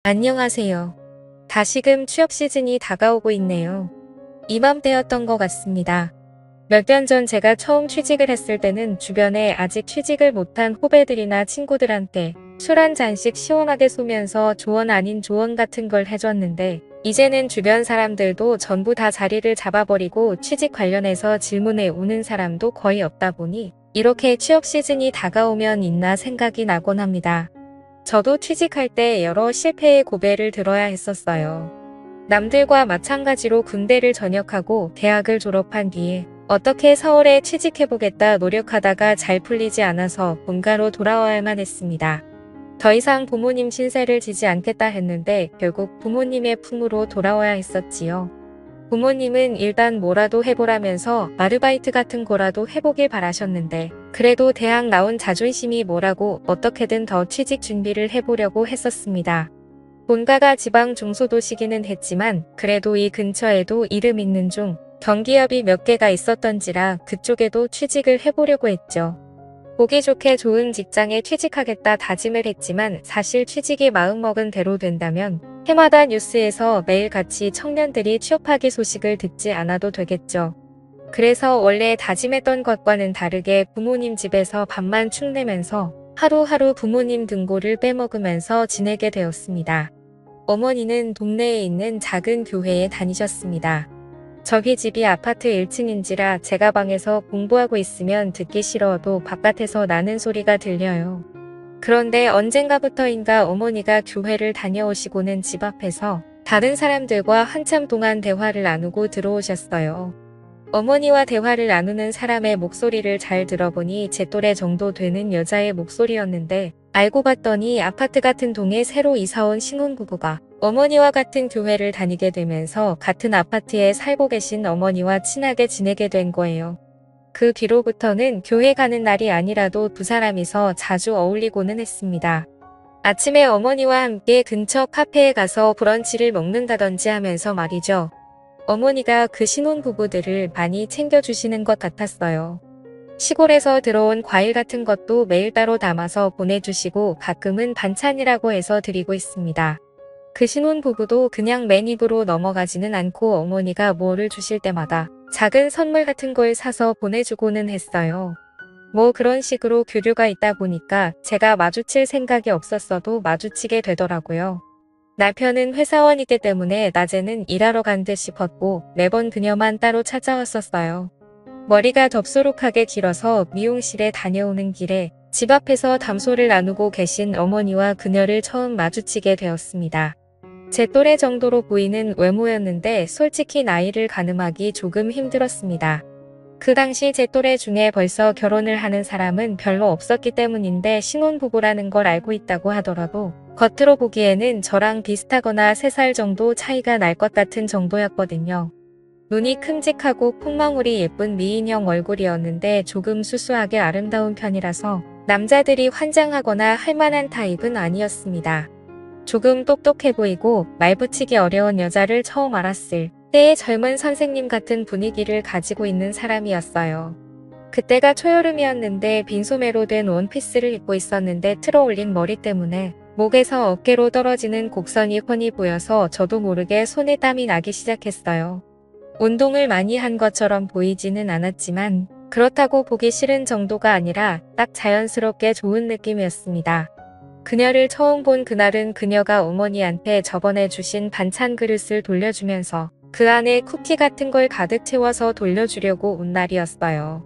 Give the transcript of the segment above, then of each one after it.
안녕하세요. 다시금 취업 시즌이 다가오고 있네요. 이맘때였던 것 같습니다. 몇 년 전 제가 처음 취직을 했을 때는 주변에 아직 취직을 못한 후배들이나 친구들한테 술 한 잔씩 시원하게 쏘면서 조언 아닌 조언 같은 걸 해줬는데 이제는 주변 사람들도 전부 다 자리를 잡아버리고 취직 관련해서 질문해 오는 사람도 거의 없다 보니 이렇게 취업 시즌이 다가오면 있나 생각이 나곤 합니다. 저도 취직할 때 여러 실패의 고배를 들어야 했었어요. 남들과 마찬가지로 군대를 전역하고 대학을 졸업한 뒤에 어떻게 서울에 취직해보겠다 노력하다가 잘 풀리지 않아서 본가로 돌아와야만 했습니다. 더 이상 부모님 신세를 지지 않겠다 했는데 결국 부모님의 품으로 돌아와야 했었지요. 부모님은 일단 뭐라도 해보라면서 아르바이트 같은 거라도 해보길 바라셨는데 그래도 대학 나온 자존심이 뭐라고 어떻게든 더 취직 준비를 해보려고 했었습니다. 본가가 지방 중소도시기는 했지만 그래도 이 근처에도 이름 있는 중 경기업이 몇 개가 있었던지라 그쪽에도 취직을 해보려고 했죠. 보기 좋게 좋은 직장에 취직하겠다 다짐을 했지만 사실 취직이 마음먹은 대로 된다면 해마다 뉴스에서 매일같이 청년들이 취업하기 소식을 듣지 않아도 되겠죠. 그래서 원래 다짐했던 것과는 다르게 부모님 집에서 밥만 축내면서 하루하루 부모님 등골을 빼먹으면서 지내게 되었습니다. 어머니는 동네에 있는 작은 교회에 다니셨습니다. 저희 집이 아파트 1층인지라 제가 방에서 공부하고 있으면 듣기 싫어도 바깥에서 나는 소리가 들려요. 그런데 언젠가부터인가 어머니가 교회를 다녀오시고는 집 앞에서 다른 사람들과 한참 동안 대화를 나누고 들어오셨어요. 어머니와 대화를 나누는 사람의 목소리를 잘 들어보니 제 또래 정도 되는 여자의 목소리였는데 알고 봤더니 아파트 같은 동에 새로 이사온 신혼부부가 어머니와 같은 교회를 다니게 되면서 같은 아파트에 살고 계신 어머니와 친하게 지내게 된 거예요. 그 뒤로부터는 교회 가는 날이 아니라도 두 사람이서 자주 어울리고는 했습니다. 아침에 어머니와 함께 근처 카페에 가서 브런치를 먹는다든지 하면서 말이죠. 어머니가 그 신혼부부들을 많이 챙겨주시는 것 같았어요. 시골에서 들어온 과일 같은 것도 매일 따로 담아서 보내주시고 가끔은 반찬이라고 해서 드리고 있습니다. 그 신혼부부도 그냥 맨입으로 넘어가지는 않고 어머니가 뭐를 주실 때마다 작은 선물 같은 걸 사서 보내주고는 했어요. 뭐 그런 식으로 교류가 있다 보니까 제가 마주칠 생각이 없었어도 마주치게 되더라고요. 남편은 회사원이기 때문에 낮에는 일하러 간 듯 싶었고 매번 그녀만 따로 찾아왔었어요. 머리가 덥수룩하게 길어서 미용실에 다녀오는 길에 집 앞에서 담소를 나누고 계신 어머니와 그녀를 처음 마주치게 되었습니다. 제 또래 정도로 보이는 외모였는데 솔직히 나이를 가늠하기 조금 힘들었습니다. 그 당시 제 또래 중에 벌써 결혼을 하는 사람은 별로 없었기 때문인데 신혼부부라는 걸 알고 있다고 하더라도 겉으로 보기에는 저랑 비슷하거나 3살 정도 차이가 날 것 같은 정도였거든요. 눈이 큼직하고 콧망울이 예쁜 미인형 얼굴이었는데 조금 수수하게 아름다운 편이라서 남자들이 환장하거나 할 만한 타입은 아니었습니다. 조금 똑똑해 보이고 말 붙이기 어려운 여자를 처음 알았을 때의 젊은 선생님 같은 분위기를 가지고 있는 사람이었어요. 그때가 초여름이었는데 빈소매로 된 원피스를 입고 있었는데 틀어올린 머리 때문에 목에서 어깨로 떨어지는 곡선이 훤히 보여서 저도 모르게 손에 땀이 나기 시작했어요. 운동을 많이 한 것처럼 보이지는 않았지만 그렇다고 보기 싫은 정도가 아니라 딱 자연스럽게 좋은 느낌이었습니다. 그녀를 처음 본 그날은 그녀가 어머니한테 저번에 주신 반찬 그릇을 돌려주면서 그 안에 쿠키 같은 걸 가득 채워서 돌려주려고 온 날이었어요.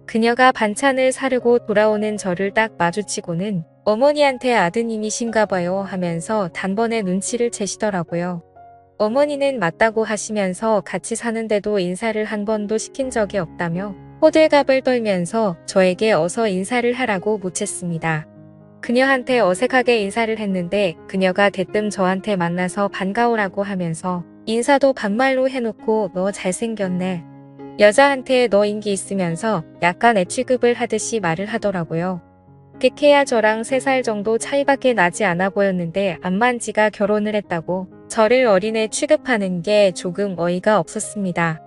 그녀가 반찬을 사르고 돌아오는 저를 딱 마주치고는 어머니한테 아드님이신가 봐요 하면서 단번에 눈치를 채시더라고요. 어머니는 맞다고 하시면서 같이 사는데도 인사를 한 번도 시킨 적이 없다며 호들갑을 떨면서 저에게 어서 인사를 하라고 묻혔습니다. 그녀한테 어색하게 인사를 했는데 그녀가 대뜸 저한테 만나서 반가우라고 하면서 인사도 반말로 해놓고 너 잘생겼네. 여자한테 너 인기 있으면서 약간 애취급을 하듯이 말을 하더라고요. 그케야 저랑 3살 정도 차이밖에 나지 않아 보였는데 암만 지가 결혼을 했다고 저를 어린애 취급하는 게 조금 어이가 없었습니다.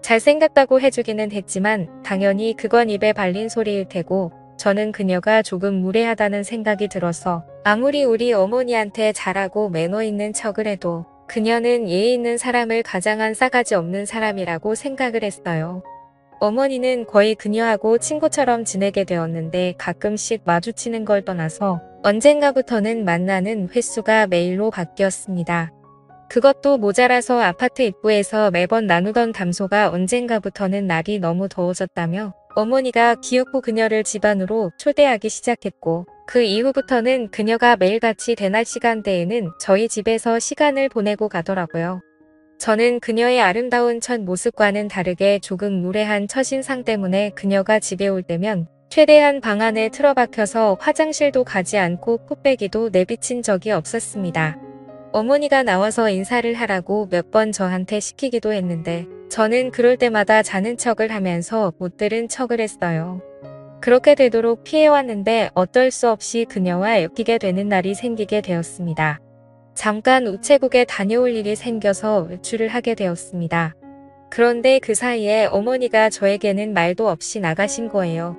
잘생겼다고 해주기는 했지만 당연히 그건 입에 발린 소리일 테고 저는 그녀가 조금 무례하다는 생각이 들어서 아무리 우리 어머니한테 잘하고 매너 있는 척을 해도 그녀는 예의 있는 사람을 가장한 싸가지 없는 사람이라고 생각을 했어요. 어머니는 거의 그녀하고 친구처럼 지내게 되었는데 가끔씩 마주치는 걸 떠나서 언젠가부터는 만나는 횟수가 매일로 바뀌었습니다. 그것도 모자라서 아파트 입구에서 매번 나누던 담소가 언젠가부터는 날이 너무 더워졌다며 어머니가 기어코 그녀를 집 안으로 초대하기 시작했고 그 이후부터는 그녀가 매일같이 대낮 시간대에는 저희 집에서 시간을 보내고 가더라고요. 저는 그녀의 아름다운 첫 모습과는 다르게 조금 무례한 첫인상 때문에 그녀가 집에 올 때면 최대한 방 안에 틀어박혀서 화장실도 가지 않고 코빼기도 내비친 적이 없었습니다. 어머니가 나와서 인사를 하라고 몇 번 저한테 시키기도 했는데 저는 그럴 때마다 자는 척을 하면서 못 들은 척을 했어요. 그렇게 되도록 피해왔는데 어쩔 수 없이 그녀와 엮이게 되는 날이 생기게 되었습니다. 잠깐 우체국에 다녀올 일이 생겨서 외출을 하게 되었습니다. 그런데 그 사이에 어머니가 저에게는 말도 없이 나가신 거예요.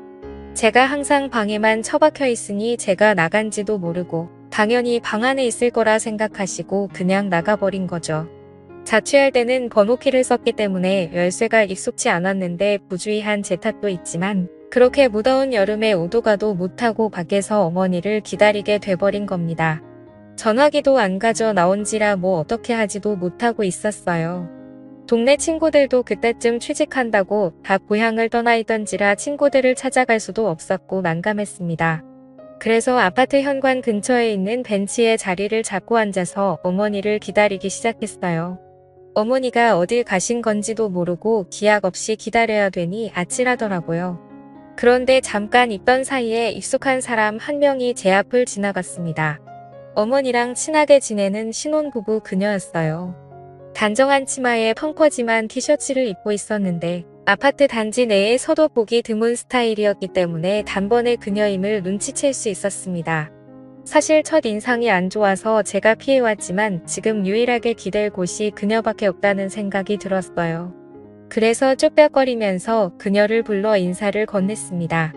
제가 항상 방에만 처박혀 있으니 제가 나간지도 모르고 당연히 방 안에 있을 거라 생각하시고 그냥 나가버린 거죠. 자취할 때는 번호키를 썼기 때문에 열쇠가 익숙치 않았는데 부주의한 제 탓도 있지만 그렇게 무더운 여름에 오도가도 못하고 밖에서 어머니를 기다리게 돼버린 겁니다. 전화기도 안 가져 나온지라 뭐 어떻게 하지도 못하고 있었어요. 동네 친구들도 그때쯤 취직한다고 다 고향을 떠나 있던지라 친구들을 찾아갈 수도 없었고 난감했습니다. 그래서 아파트 현관 근처에 있는 벤치에 자리를 잡고 앉아서 어머니를 기다리기 시작했어요. 어머니가 어딜 가신 건지도 모르고 기약 없이 기다려야 되니 아찔하더라고요. 그런데 잠깐 있던 사이에 익숙한 사람 한 명이 제 앞을 지나갔습니다. 어머니랑 친하게 지내는 신혼부부 그녀였어요. 단정한 치마에 펑퍼짐한 티셔츠를 입고 있었는데 아파트 단지 내에서도 보기 드문 스타일이었기 때문에 단번에 그녀임을 눈치챌 수 있었습니다. 사실 첫 인상이 안 좋아서 제가 피해왔지만 지금 유일하게 기댈 곳이 그녀밖에 없다는 생각이 들었어요. 그래서 쭈뼛거리면서 그녀를 불러 인사를 건넸습니다.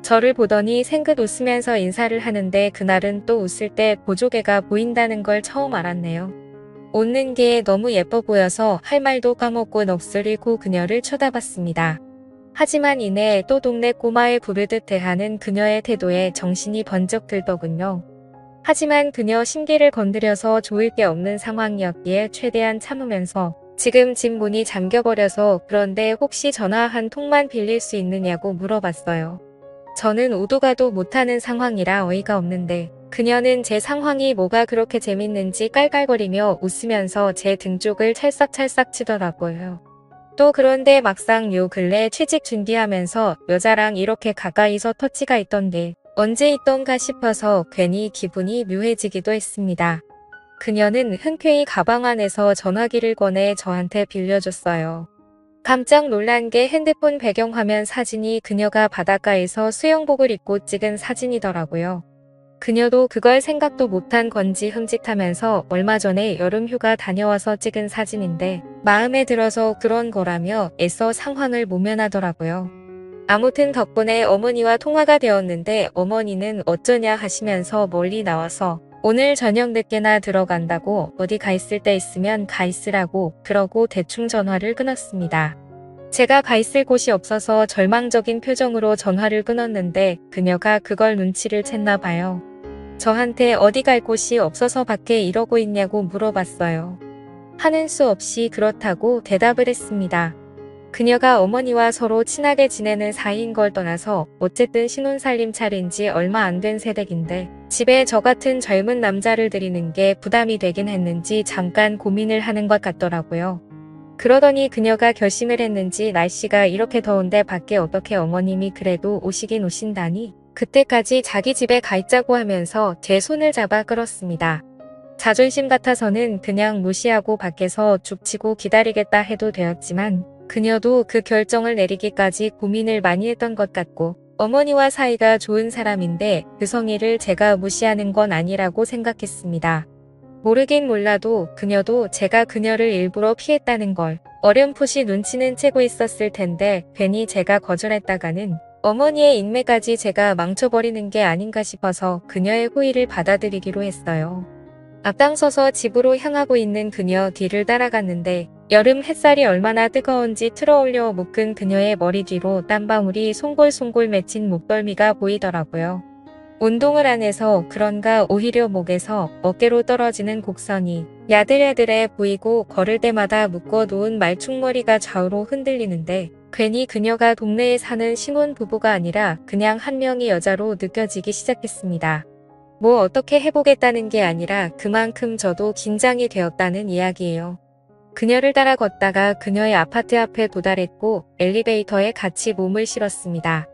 저를 보더니 생긋 웃으면서 인사를 하는데 그날은 또 웃을 때 보조개가 보인다는 걸 처음 알았네요. 웃는 게 너무 예뻐 보여서 할 말도 까먹고 넋을 잃고 그녀를 쳐다봤습니다. 하지만 이내 또 동네 꼬마에 부르듯 대하는 그녀의 태도에 정신이 번쩍 들더군요. 하지만 그녀 심기를 건드려서 좋을 게 없는 상황이었기에 최대한 참으면서 지금 집 문이 잠겨버려서 그런데 혹시 전화 한 통만 빌릴 수 있느냐고 물어봤어요. 저는 오도가도 못하는 상황이라 어이가 없는데 그녀는 제 상황이 뭐가 그렇게 재밌는지 깔깔거리며 웃으면서 제 등 쪽을 찰싹찰싹 치더라고요. 또 그런데 막상 요 근래 취직 준비하면서 여자랑 이렇게 가까이서 터치가 있던 게 언제 있던가 싶어서 괜히 기분이 묘해지기도 했습니다. 그녀는 흔쾌히 가방 안에서 전화기를 꺼내 저한테 빌려줬어요. 깜짝 놀란 게 핸드폰 배경화면 사진이 그녀가 바닷가에서 수영복을 입고 찍은 사진이더라고요. 그녀도 그걸 생각도 못한 건지 흠칫하면서 얼마 전에 여름휴가 다녀와서 찍은 사진인데 마음에 들어서 그런 거라며 애써 상황을 모면하더라고요. 아무튼 덕분에 어머니와 통화가 되었는데 어머니는 어쩌냐 하시면서 멀리 나와서 오늘 저녁 늦게나 들어간다고 어디 가 있을 때 있으면 가 있으라고 그러고 대충 전화를 끊었습니다. 제가 가 있을 곳이 없어서 절망적인 표정으로 전화를 끊었는데 그녀가 그걸 눈치를 챘나 봐요. 저한테 어디 갈 곳이 없어서 밖에 이러고 있냐고 물어봤어요. 하는 수 없이 그렇다고 대답을 했습니다. 그녀가 어머니와 서로 친하게 지내는 사이인 걸 떠나서 어쨌든 신혼살림 차린 지 얼마 안 된 새댁인데 집에 저 같은 젊은 남자를 들이는 게 부담이 되긴 했는지 잠깐 고민을 하는 것 같더라고요. 그러더니 그녀가 결심을 했는지 날씨가 이렇게 더운데 밖에 어떻게 어머님이 그래도 오시긴 오신다니 그때까지 자기 집에 가 있자고 하면서 제 손을 잡아 끌었습니다. 자존심 같아서는 그냥 무시하고 밖에서 죽치고 기다리겠다 해도 되었지만 그녀도 그 결정을 내리기까지 고민을 많이 했던 것 같고 어머니와 사이가 좋은 사람인데 그 성의를 제가 무시하는 건 아니라고 생각했습니다. 모르긴 몰라도 그녀도 제가 그녀를 일부러 피했다는 걸 어렴풋이 눈치는 채고 있었을 텐데 괜히 제가 거절했다가는 어머니의 인매까지 제가 망쳐버리는 게 아닌가 싶어서 그녀의 호의를 받아들이기로 했어요. 앞장서서 집으로 향하고 있는 그녀 뒤를 따라갔는데 여름 햇살이 얼마나 뜨거운지 틀어올려 묶은 그녀의 머리 뒤로 땀방울이 송골송골 맺힌 목덜미가 보이더라고요. 운동을 안 해서 그런가 오히려 목에서 어깨로 떨어지는 곡선이 야들야들해 보이고 걸을 때마다 묶어놓은 말충머리가 좌우로 흔들리는데 괜히 그녀가 동네에 사는 신혼부부가 아니라 그냥 한 명의 여자로 느껴지기 시작했습니다. 뭐 어떻게 해보겠다는 게 아니라 그만큼 저도 긴장이 되었다는 이야기예요. 그녀를 따라 걷다가 그녀의 아파트 앞에 도달했고 엘리베이터에 같이 몸을 실었습니다.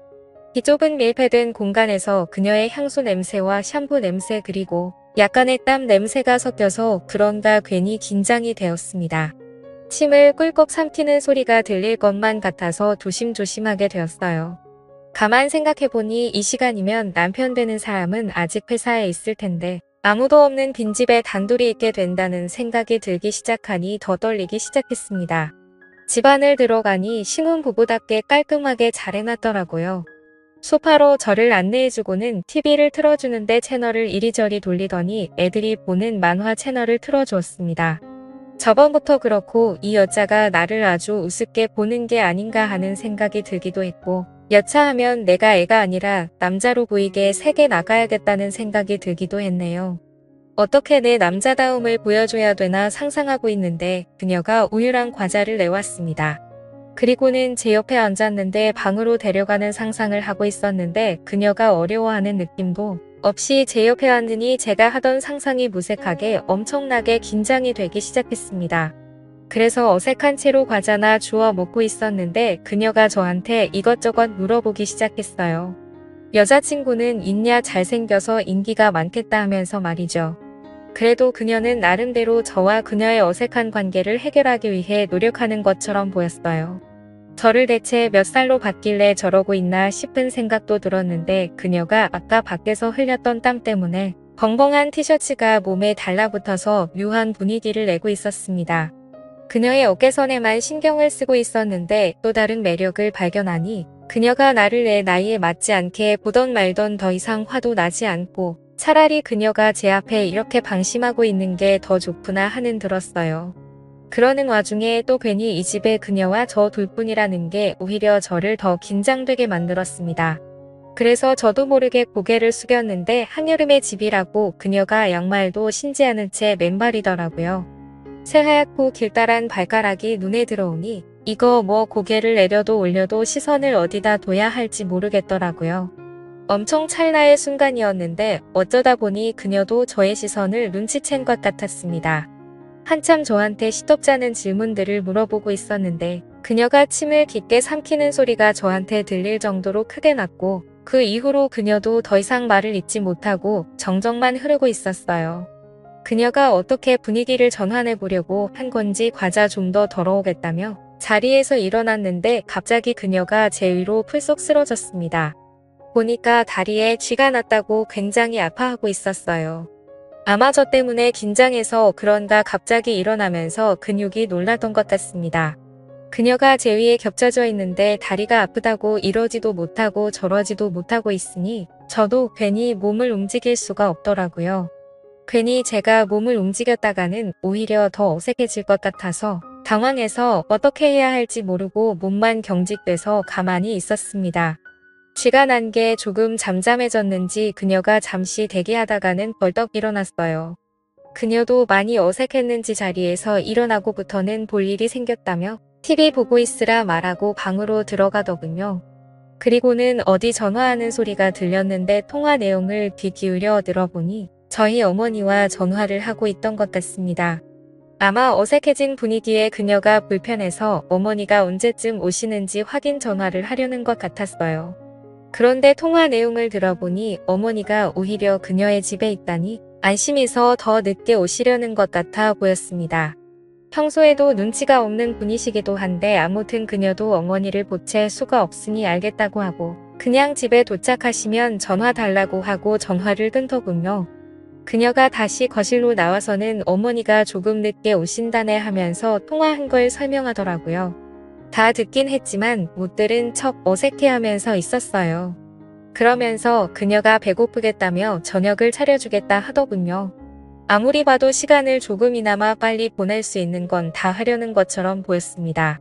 이 좁은 밀폐된 공간에서 그녀의 향수 냄새와 샴푸 냄새 그리고 약간의 땀 냄새가 섞여서 그런가 괜히 긴장이 되었습니다. 침을 꿀꺽 삼키는 소리가 들릴 것만 같아서 조심조심하게 되었어요. 가만 생각해보니 이 시간이면 남편 되는 사람은 아직 회사에 있을 텐데 아무도 없는 빈집에 단둘이 있게 된다는 생각이 들기 시작하니 더 떨리기 시작했습니다. 집 안을 들어가니 신혼부부답게 깔끔하게 잘 해놨더라고요. 소파로 저를 안내해주고는 TV를 틀어주는데 채널을 이리저리 돌리더니 애들이 보는 만화 채널을 틀어주었습니다. 저번부터 그렇고 이 여자가 나를 아주 우습게 보는 게 아닌가 하는 생각이 들기도 했고 여차하면 내가 애가 아니라 남자로 보이게 세게 나가야겠다는 생각이 들기도 했네요. 어떻게 내 남자다움을 보여줘야 되나 상상하고 있는데 그녀가 우유랑 과자를 내왔습니다. 그리고는 제 옆에 앉았는데 방으로 데려가는 상상을 하고 있었는데 그녀가 어려워하는 느낌도 없이 제 옆에 앉으니 제가 하던 상상이 무색하게 엄청나게 긴장이 되기 시작했습니다. 그래서 어색한 채로 과자나 주워 먹고 있었는데 그녀가 저한테 이것저것 물어보기 시작했어요. 여자친구는 있냐 잘생겨서 인기가 많겠다 하면서 말이죠. 그래도 그녀는 나름대로 저와 그녀의 어색한 관계를 해결하기 위해 노력하는 것처럼 보였어요. 저를 대체 몇 살로 봤길래 저러고 있나 싶은 생각도 들었는데 그녀가 아까 밖에서 흘렸던 땀 때문에 벙벙한 티셔츠가 몸에 달라붙어서 묘한 분위기를 내고 있었습니다. 그녀의 어깨선에만 신경을 쓰고 있었는데 또 다른 매력을 발견하니 그녀가 나를 내 나이에 맞지 않게 보던 말던 더 이상 화도 나지 않고 차라리 그녀가 제 앞에 이렇게 방심하고 있는 게 더 좋구나 하는 들었어요. 그러는 와중에 또 괜히 이 집에 그녀와 저 둘뿐이라는 게 오히려 저를 더 긴장되게 만들었습니다. 그래서 저도 모르게 고개를 숙였는데 한여름의 집이라고 그녀가 양말도 신지 않은 채 맨발이더라고요. 새하얗고 길다란 발가락이 눈에 들어오니 이거 뭐 고개를 내려도 올려도 시선을 어디다 둬야 할지 모르겠더라고요. 엄청 찰나의 순간이었는데 어쩌다 보니 그녀도 저의 시선을 눈치챈 것 같았습니다. 한참 저한테 시덥잖은 질문들을 물어보고 있었는데 그녀가 침을 깊게 삼키는 소리가 저한테 들릴 정도로 크게 났고 그 이후로 그녀도 더 이상 말을 잇지 못하고 정적만 흐르고 있었어요. 그녀가 어떻게 분위기를 전환해 보려고 한 건지 과자 좀 더 덜어오겠다며 자리에서 일어났는데 갑자기 그녀가 제 위로 풀썩 쓰러졌습니다. 보니까 다리에 쥐가 났다고 굉장히 아파하고 있었어요. 아마 저 때문에 긴장해서 그런가 갑자기 일어나면서 근육이 놀라던 것 같습니다. 그녀가 제 위에 겹쳐져 있는데 다리가 아프다고 이러지도 못하고 저러지도 못하고 있으니 저도 괜히 몸을 움직일 수가 없더라고요. 괜히 제가 몸을 움직였다가는 오히려 더 어색해질 것 같아서 당황해서 어떻게 해야 할지 모르고 몸만 경직돼서 가만히 있었습니다. 쥐가 난 게 조금 잠잠해졌는지 그녀가 잠시 대기하다가는 벌떡 일어났어요. 그녀도 많이 어색했는지 자리에서 일어나고부터는 볼 일이 생겼다며 TV 보고 있으라 말하고 방으로 들어가더군요. 그리고는 어디 전화하는 소리가 들렸는데 통화 내용을 귀 기울여 들어보니 저희 어머니와 전화를 하고 있던 것 같습니다. 아마 어색해진 분위기에 그녀가 불편해서 어머니가 언제쯤 오시는지 확인 전화를 하려는 것 같았어요. 그런데 통화 내용을 들어보니 어머니가 오히려 그녀의 집에 있다니 안심해서 더 늦게 오시려는 것 같아 보였습니다. 평소에도 눈치가 없는 분이시기도 한데 아무튼 그녀도 어머니를 보챌 수가 없으니 알겠다고 하고 그냥 집에 도착하시면 전화 달라고 하고 전화를 끊더군요. 그녀가 다시 거실로 나와서는 어머니가 조금 늦게 오신다네 하면서 통화한 걸 설명하더라고요. 다 듣긴 했지만 못 들은 척 어색해하면서 있었어요. 그러면서 그녀가 배고프겠다며 저녁을 차려주겠다 하더군요. 아무리 봐도 시간을 조금이나마 빨리 보낼 수 있는 건 다 하려는 것처럼 보였습니다.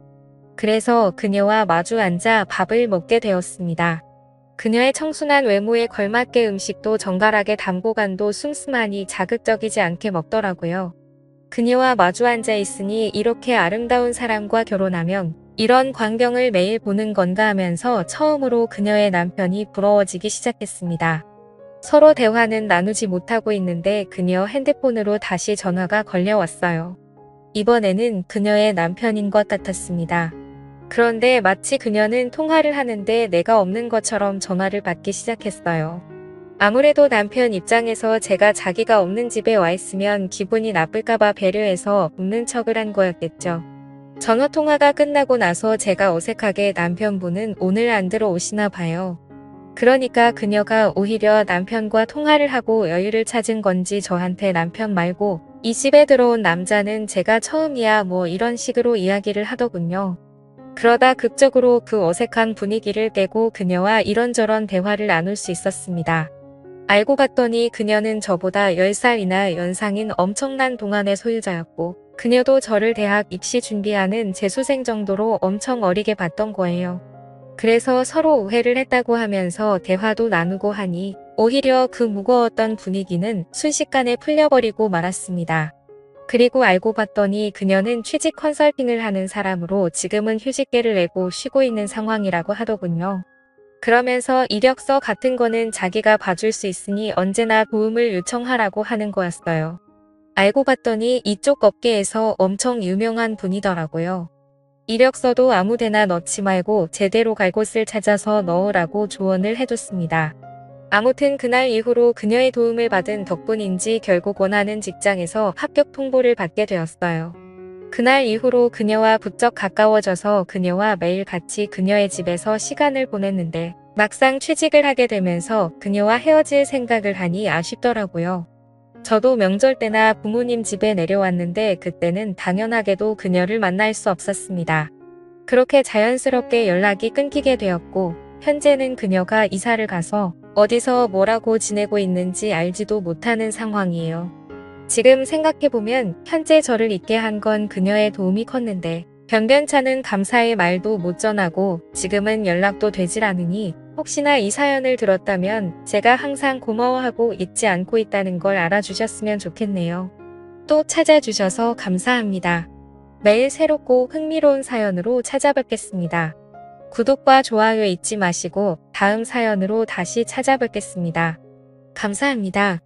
그래서 그녀와 마주 앉아 밥을 먹게 되었습니다. 그녀의 청순한 외모에 걸맞게 음식도 정갈하게 담고 간도 슴슴하니 자극적이지 않게 먹더라고요. 그녀와 마주 앉아 있으니 이렇게 아름다운 사람과 결혼하면 이런 광경을 매일 보는 건가 하면서 처음으로 그녀의 남편이 부러워지기 시작했습니다. 서로 대화는 나누지 못하고 있는데 그녀 핸드폰으로 다시 전화가 걸려왔어요. 이번에는 그녀의 남편인 것 같았습니다. 그런데 마치 그녀는 통화를 하는데 내가 없는 것처럼 전화를 받기 시작했어요. 아무래도 남편 입장에서 제가 자기가 없는 집에 와 있으면 기분이 나쁠까봐 배려해서 웃는 척을 한 거였겠죠. 전화통화가 끝나고 나서 제가 어색하게 남편분은 오늘 안 들어오시나 봐요. 그러니까 그녀가 오히려 남편과 통화를 하고 여유를 찾은 건지 저한테 남편 말고 이 집에 들어온 남자는 제가 처음이야 뭐 이런 식으로 이야기를 하더군요. 그러다 극적으로 그 어색한 분위기를 깨고 그녀와 이런저런 대화를 나눌 수 있었습니다. 알고 봤더니 그녀는 저보다 10살이나 연상인 엄청난 동안의 소유자였고 그녀도 저를 대학 입시 준비하는 재수생 정도로 엄청 어리게 봤던 거예요. 그래서 서로 오해를 했다고 하면서 대화도 나누고 하니 오히려 그 무거웠던 분위기는 순식간에 풀려버리고 말았습니다. 그리고 알고 봤더니 그녀는 취직 컨설팅을 하는 사람으로 지금은 휴직계를 내고 쉬고 있는 상황이라고 하더군요. 그러면서 이력서 같은 거는 자기가 봐줄 수 있으니 언제나 도움을 요청하라고 하는 거였어요. 알고 봤더니 이쪽 업계에서 엄청 유명한 분이더라고요. 이력서도 아무데나 넣지 말고 제대로 갈 곳을 찾아서 넣으라고 조언을 해줬습니다. 아무튼 그날 이후로 그녀의 도움을 받은 덕분인지 결국 원하는 직장에서 합격 통보를 받게 되었어요. 그날 이후로 그녀와 부쩍 가까워져서 그녀와 매일 같이 그녀의 집에서 시간을 보냈는데 막상 취직을 하게 되면서 그녀와 헤어질 생각을 하니 아쉽더라고요. 저도 명절 때나 부모님 집에 내려왔는데 그때는 당연하게도 그녀를 만날 수 없었습니다. 그렇게 자연스럽게 연락이 끊기게 되었고 현재는 그녀가 이사를 가서 어디서 뭐라고 지내고 있는지 알지도 못하는 상황이에요. 지금 생각해보면 현재 저를 있게 한 건 그녀의 도움이 컸는데 변변찮은 감사의 말도 못 전하고 지금은 연락도 되질 않으니 혹시나 이 사연을 들었다면 제가 항상 고마워하고 잊지 않고 있다는 걸 알아주셨으면 좋겠네요. 또 찾아주셔서 감사합니다. 매일 새롭고 흥미로운 사연으로 찾아뵙겠습니다. 구독과 좋아요 잊지 마시고 다음 사연으로 다시 찾아뵙겠습니다. 감사합니다.